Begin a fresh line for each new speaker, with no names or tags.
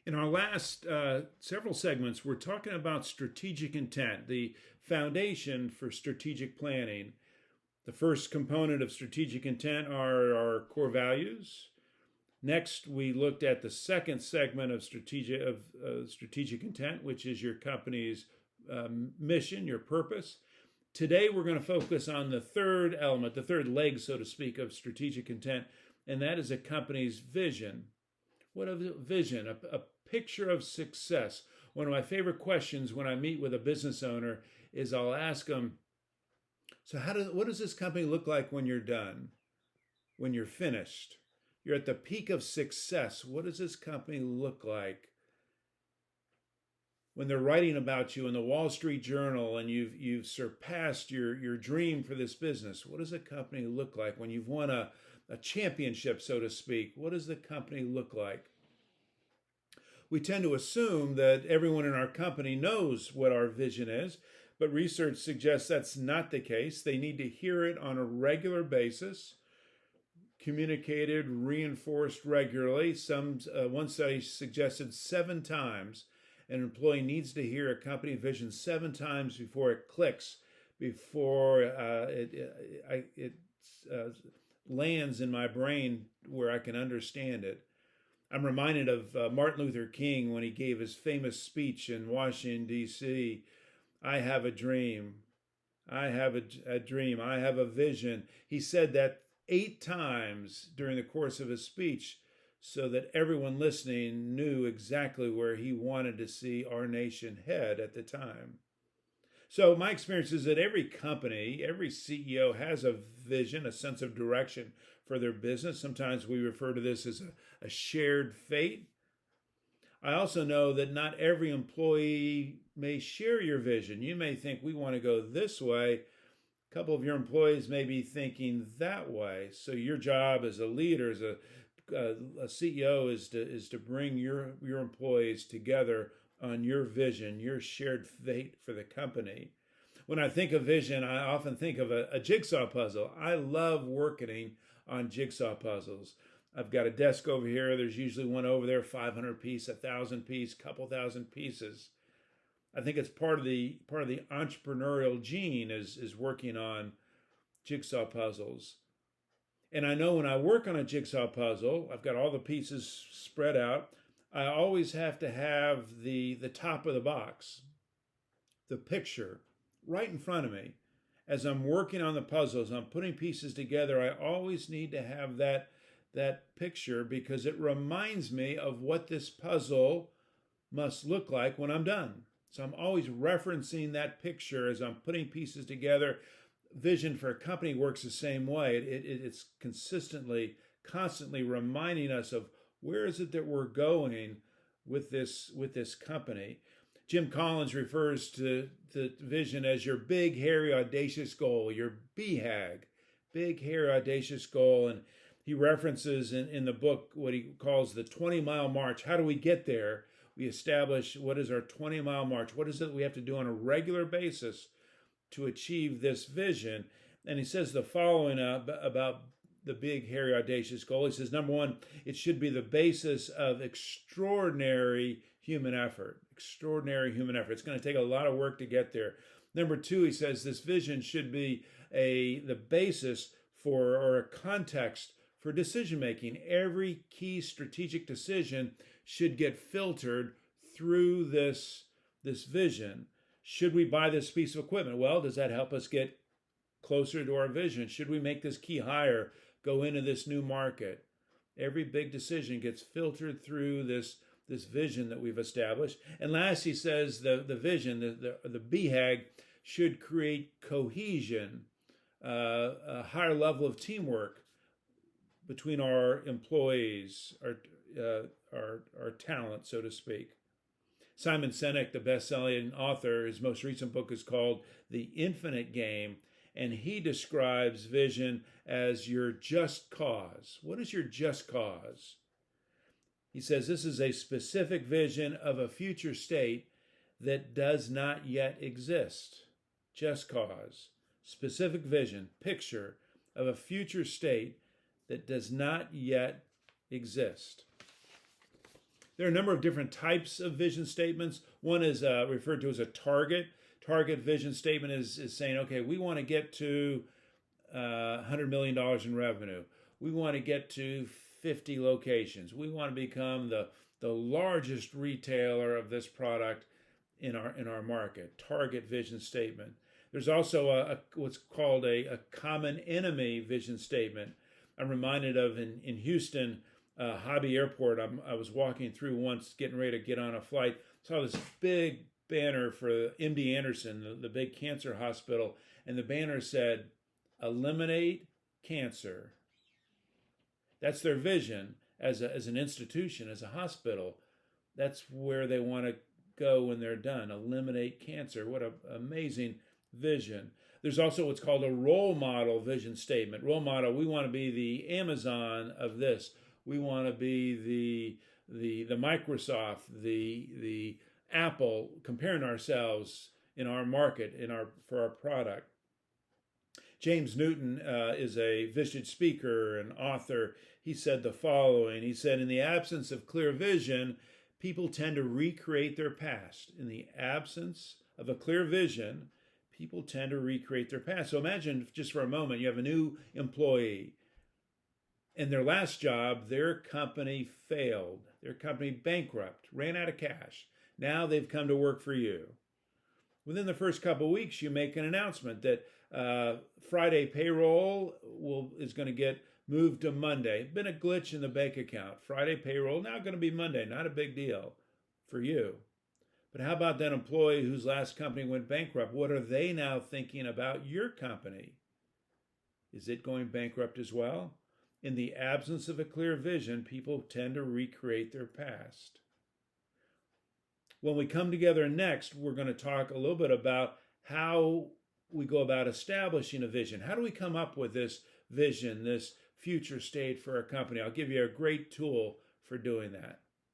In our last several segments, we're talking about strategic intent, the foundation for strategic planning. The first component of strategic intent are our core values. Next, we looked at the second segment of strategic intent, which is your company's mission, your purpose. Today, we're going to focus on the third element, the third leg, so to speak, of strategic intent, and that is a company's vision. What a vision, a picture of success. One of my favorite questions when I meet with a business owner is I'll ask them, so what does this company look like when you're done, when you're finished? You're at the peak of success. What does this company look like? When they're writing about you in the Wall Street Journal and you've surpassed your dream for this business, what does a company look like? When you've won a championship, so to speak, what does the company look like? We tend to assume that everyone in our company knows what our vision is, but research suggests that's not the case. They need to hear it on a regular basis, communicated, reinforced regularly. One study suggested 7 times an employee needs to hear a company vision 7 times before it clicks, before it lands in my brain where I can understand it. I'm reminded of Martin Luther King when he gave his famous speech in Washington, D.C. I have a dream. I have a dream. I have a vision. He said that 8 times during the course of his speech so that everyone listening knew exactly where he wanted to see our nation head at the time. So my experience is that every company, every CEO has a vision, a sense of direction for their business. Sometimes we refer to this as a shared fate. I also know that not every employee may share your vision. You may think we want to go this way. A couple of your employees may be thinking that way. So your job as a leader, as a CEO, is to bring your employees together on your vision, your shared fate for the company. When I think of vision, I often think of a jigsaw puzzle. I love working on jigsaw puzzles. I've got a desk over here. There's usually one over there, 500 piece, 1,000 piece, couple thousand pieces. I think it's part of the entrepreneurial gene is working on jigsaw puzzles. And I know when I work on a jigsaw puzzle, I've got all the pieces spread out. I always have to have the top of the box, the picture, right in front of me. As I'm working on the puzzles, I'm putting pieces together, I always need to have that picture because it reminds me of what this puzzle must look like when I'm done. So I'm always referencing that picture as I'm putting pieces together. Vision for a company works the same way. It's constantly reminding us of where is it that we're going with this company. Jim Collins refers to the vision as your big, hairy, audacious goal, your BHAG, big, hairy, audacious goal. And he references in the book what he calls the 20-mile march. How do we get there? We establish what is our 20-mile march. What is it we have to do on a regular basis to achieve this vision? And he says the following about the big, hairy, audacious goal. He says, number one, it should be the basis of extraordinary human effort. Extraordinary human effort. It's going to take a lot of work to get there. Number two, he says this vision should be the basis for or a context for decision making. Every key strategic decision should get filtered through this vision. Should we buy this piece of equipment? Well, does that help us get closer to our vision? Should we make this key hire, go into this new market? Every big decision gets filtered through this vision that we've established. And last, he says the vision, the BHAG, should create cohesion, a higher level of teamwork between our employees, our talent, so to speak. Simon Sinek, the best-selling author, his most recent book is called The Infinite Game, and he describes vision as your just cause. What is your just cause? He says this is a specific vision of a future state that does not yet exist. Just cause. Specific vision, picture of a future state that does not yet exist. There are a number of different types of vision statements. One is referred to as a target. Target vision statement is saying, okay, we want to get to $100 million in revenue. We want to get to 50 locations. We want to become the largest retailer of this product in our market. Target vision statement. There's also what's called a common enemy vision statement. I'm reminded of in Houston, Hobby Airport. I was walking through once, getting ready to get on a flight. Saw this big banner for MD Anderson, the big cancer hospital, and the banner said, "Eliminate cancer." That's their vision as an institution, as a hospital. That's where they want to go when they're done. Eliminate cancer. What an amazing vision. There's also what's called a role model vision statement. Role model, we want to be the Amazon of this. We want to be the Microsoft, the Apple, comparing ourselves in our market, for our product. James Newton is a Vistage speaker and author. He said the following. He said, in the absence of clear vision, people tend to recreate their past. In the absence of a clear vision, people tend to recreate their past. So imagine just for a moment, you have a new employee. In their last job, their company failed. Their company bankrupt, ran out of cash. Now they've come to work for you. Within the first couple of weeks, you make an announcement that Friday payroll is going to get moved to Monday. Been a glitch in the bank account. Friday payroll now going to be Monday. Not a big deal for you. But how about that employee whose last company went bankrupt? What are they now thinking about your company? Is it going bankrupt as well? In the absence of a clear vision, people tend to recreate their past. When we come together next, we're going to talk a little bit about how we go about establishing a vision. How do we come up with this vision, this future state for our company? I'll give you a great tool for doing that.